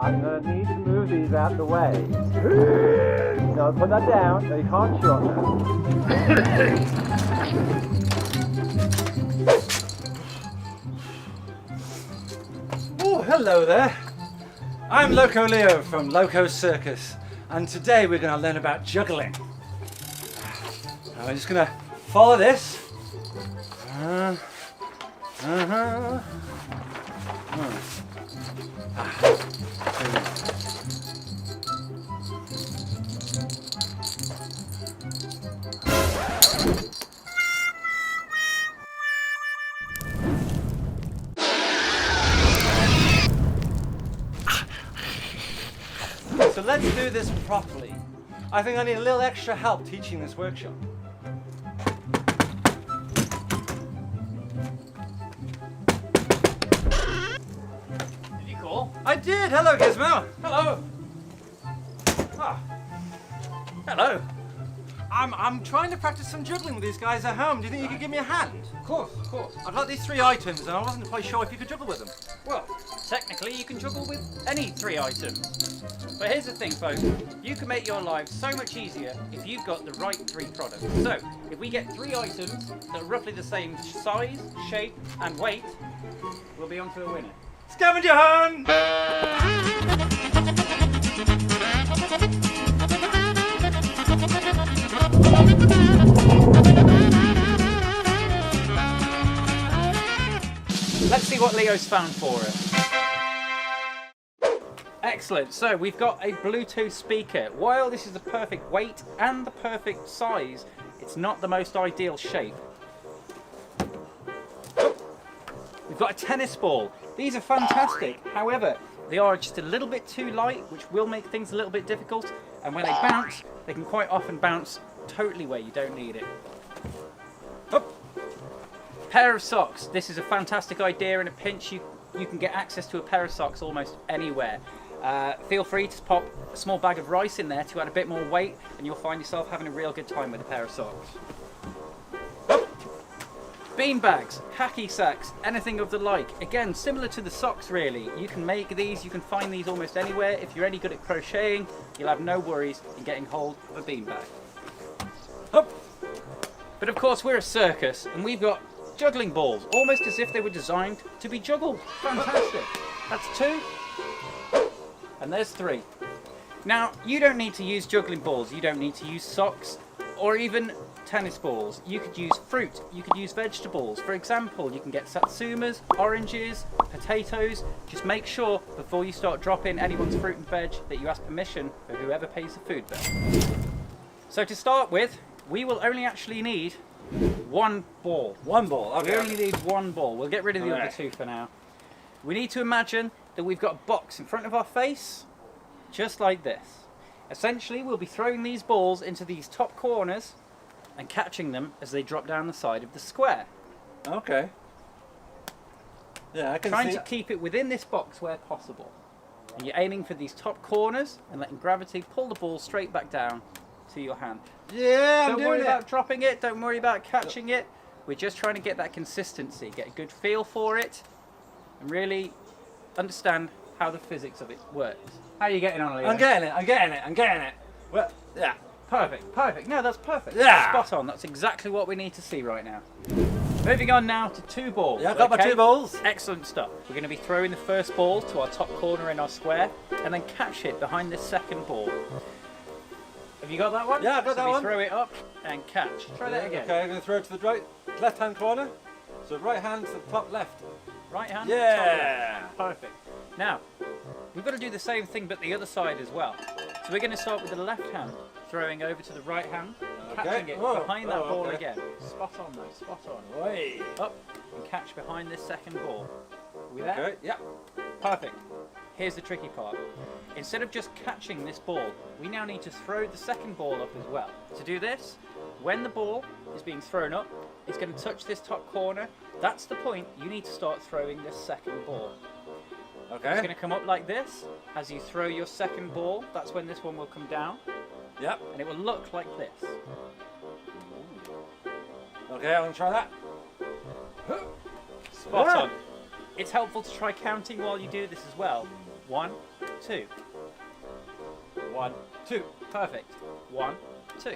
I'm going to need to move these out the way. No, put that down. No, you can't chew on that. Oh, hello there. I'm Loco Leo from Loco Circus, and today we're going to learn about juggling. Now I'm just going to follow this. So let's do this properly. I think I need a little extra help teaching this workshop. Did you call? I did! Hello, Gizmo! Hello. Ah. Hello. I'm trying to practice some juggling with these guys at home. Do you think you could give me a hand? Of course, of course. I've got these 3 items and I wasn't quite sure if you could juggle with them. Well, technically you can juggle with any 3 items. But here's the thing, folks. You can make your lives so much easier if you've got the right 3 products. So, if we get 3 items that are roughly the same size, shape, and weight, we'll be on to a winner. Scavenger hunt! Let's see what Leo's found for us. Excellent, so we've got a Bluetooth speaker. While this is the perfect weight and the perfect size, it's not the most ideal shape. We've got a tennis ball. These are fantastic, however, they are just a little bit too light, which will make things a little bit difficult, and when they bounce, they can quite often bounce totally where you don't need it. Pair of socks. This is a fantastic idea. In a pinch, you can get access to a pair of socks almost anywhere. Feel free to pop a small bag of rice in there to add a bit more weight, and you'll find yourself having a real good time with a pair of socks. Bean bags, hacky sacks, anything of the like. Again, similar to the socks really. You can make these, you can find these almost anywhere. If you're any good at crocheting, you'll have no worries in getting hold of a bean bag. But of course we're a circus, and we've got juggling balls, almost as if they were designed to be juggled. Fantastic. That's 2. And there's 3. Now, you don't need to use juggling balls. You don't need to use socks or even tennis balls. You could use fruit. You could use vegetables. For example, you can get satsumas, oranges, potatoes. Just make sure before you start dropping anyone's fruit and veg that you ask permission for whoever pays the food bill. So to start with, we will only actually need 1 ball. 1 ball, okay. We only need 1 ball. We'll get rid of the other 2 for now. We need to imagine that we've got a box in front of our face, just like this. Essentially, we'll be throwing these balls into these top corners and catching them as they drop down the side of the square. Okay. Yeah, I can Trying see to keep it within this box where possible. And you're aiming for these top corners and letting gravity pull the ball straight back down to your hand. Yeah, I'm Don't doing worry it. about dropping it, don't worry about catching it. We're just trying to get that consistency, get a good feel for it, and really understand how the physics of it works. How are you getting on, Leo? I'm getting it. Well, yeah. Perfect. No, that's perfect. Yeah. Spot on. That's exactly what we need to see right now. Moving on now to 2 balls. Yeah, I've got my 2 balls. Excellent stuff. We're going to be throwing the first ball to our top corner in our square, and then catch it behind this second ball. Have you got that one? Yeah, I've got that one. Throw it up and catch. Try that again. Okay, I'm going to throw it to the left-hand corner. So right hand to the top left. Right hand? Yeah. Top left. Perfect. Now, we've got to do the same thing but the other side as well. So we're going to start with the left hand, throwing over to the right hand, catching it behind that ball again. Spot on though, spot on. Way. Up and catch behind this second ball. Are we there? Okay, yeah. Perfect. Here's the tricky part. Instead of just catching this ball, we now need to throw the second ball up as well. To do this, when the ball is being thrown up, it's going to touch this top corner. That's the point you need to start throwing this second ball. Okay. It's going to come up like this. As you throw your second ball, that's when this one will come down. Yep. And it will look like this. Okay, I'm going to try that. Spot on. It's helpful to try counting while you do this as well. 1, 2. 1, 2. Perfect. 1, 2.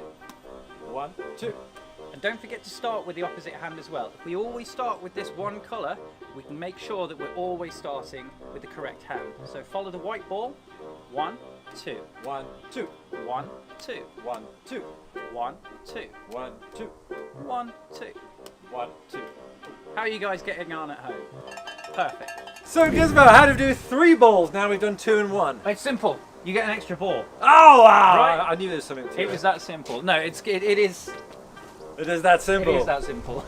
1, 2. And don't forget to start with the opposite hand as well. If we always start with this one colour, we can make sure that we're always starting with the correct hand. So follow the white ball. 1, 2. 1, 2. 1, 2. 1, 2. 1, 2. 1, 2. 1, 2. 1, 2. How are you guys getting on at home? Perfect. So Gizmo, how do we do 3 balls? Now we've done 2 and 1. It's simple. You get an extra ball. Oh wow! Right. I knew there was something to it. It was that simple. No, it is. It is that simple. It is that simple.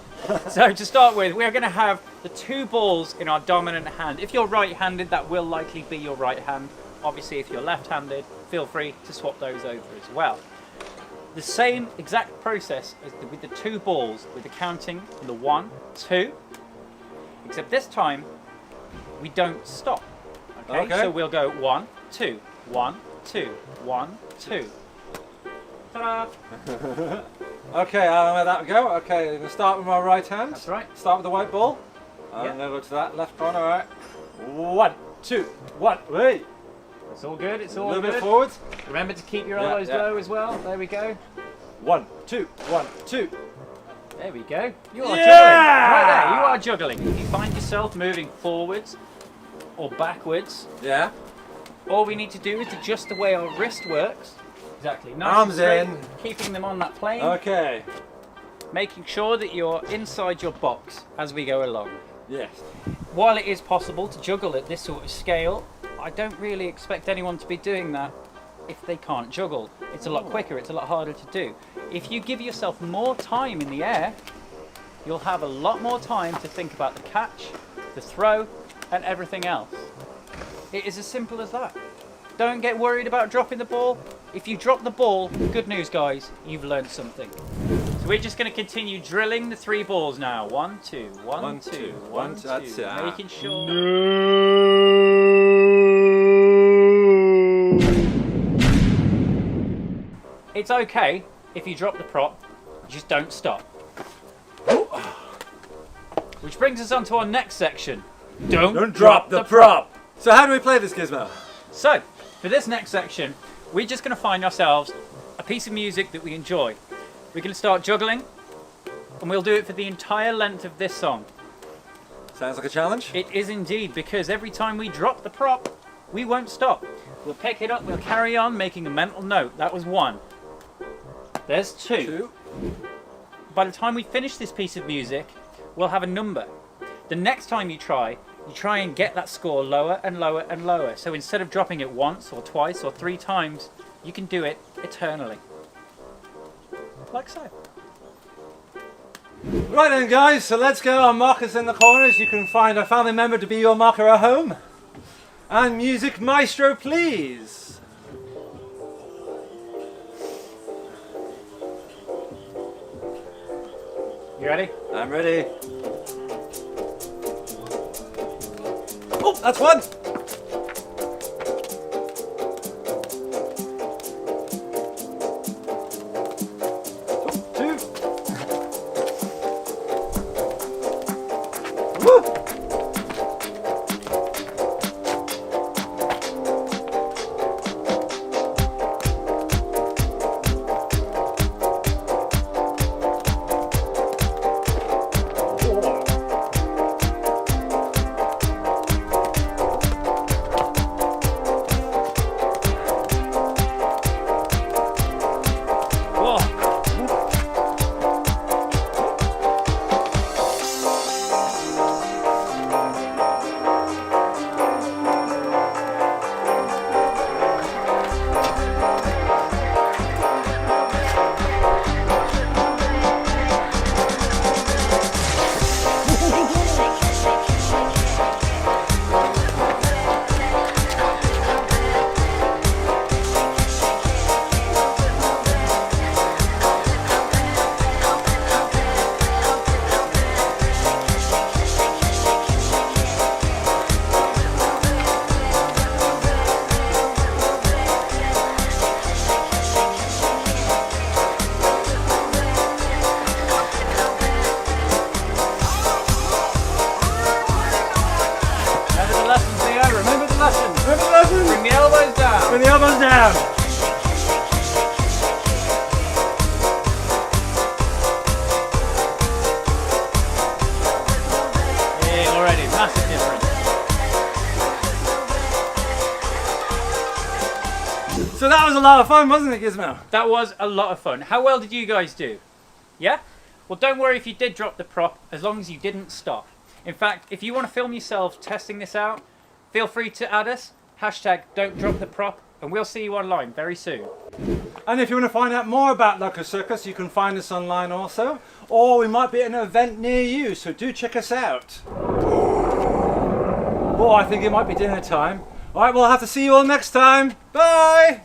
So to start with, we're going to have the 2 balls in our dominant hand. If you're right-handed, that will likely be your right hand. Obviously, if you're left-handed, feel free to swap those over as well. The same exact process as with the 2 balls, with the counting in the 1, 2, except this time we don't stop. Okay? So we'll go 1, 2, 1, 2, 1, 2. Ta-da! Okay, I'll let that go. Okay, I'm going to start with my right hand. That's right. Start with the white ball. I'm going to go to that left corner, alright. 1, 2, 1. Wait. It's all good, it's all A little good. bit forwards. Remember to keep your elbows low as well. There we go. 1, 2, 1, 2. There we go. You are juggling. Right there, you are juggling. If you find yourself moving forwards or backwards, Yeah. all we need to do is adjust the way our wrist works. Exactly. Nice Arms and in. straight, keeping them on that plane. Okay. Making sure that you're inside your box as we go along. Yes. While it is possible to juggle at this sort of scale, I don't really expect anyone to be doing that if they can't juggle. It's a lot quicker, it's a lot harder to do. If you give yourself more time in the air, you'll have a lot more time to think about the catch, the throw, and everything else. It is as simple as that. Don't get worried about dropping the ball. If you drop the ball, good news guys, you've learned something. So we're just going to continue drilling the 3 balls now. 1, 2, 1, 2, 1, 2. That's it. Making sure. It's okay if you drop the prop, just don't stop. Which brings us on to our next section. Don't drop the prop. So how do we play this, Gizmo? So, for this next section, we're just going to find ourselves a piece of music that we enjoy. We're going to start juggling, and we'll do it for the entire length of this song. Sounds like a challenge. It is indeed, because every time we drop the prop, we won't stop. We'll pick it up, we'll carry on making a mental note. That was 1. There's 2. By the time we finish this piece of music, we'll have a number. The next time you try and get that score lower and lower and lower. So instead of dropping it once or twice or 3 times, you can do it eternally. Like so. Right then guys, so let's go. Our markers in the corners. You can find a family member to be your marker at home. And music maestro, please. You ready? I'm ready. Oh, that's 1. 2. Woo! down. Yeah, already, massive difference. So that was a lot of fun, wasn't it, Gizmo? That was a lot of fun. How well did you guys do? Yeah? Well, don't worry if you did drop the prop, as long as you didn't stop. In fact, if you want to film yourselves testing this out, feel free to add us, #Don'tDropTheProp, and we'll see you online very soon. And if you want to find out more about Loco Circus, you can find us online also, or we might be at an event near you, so do check us out. Oh, I think it might be dinner time. Alright, we'll have to see you all next time. Bye!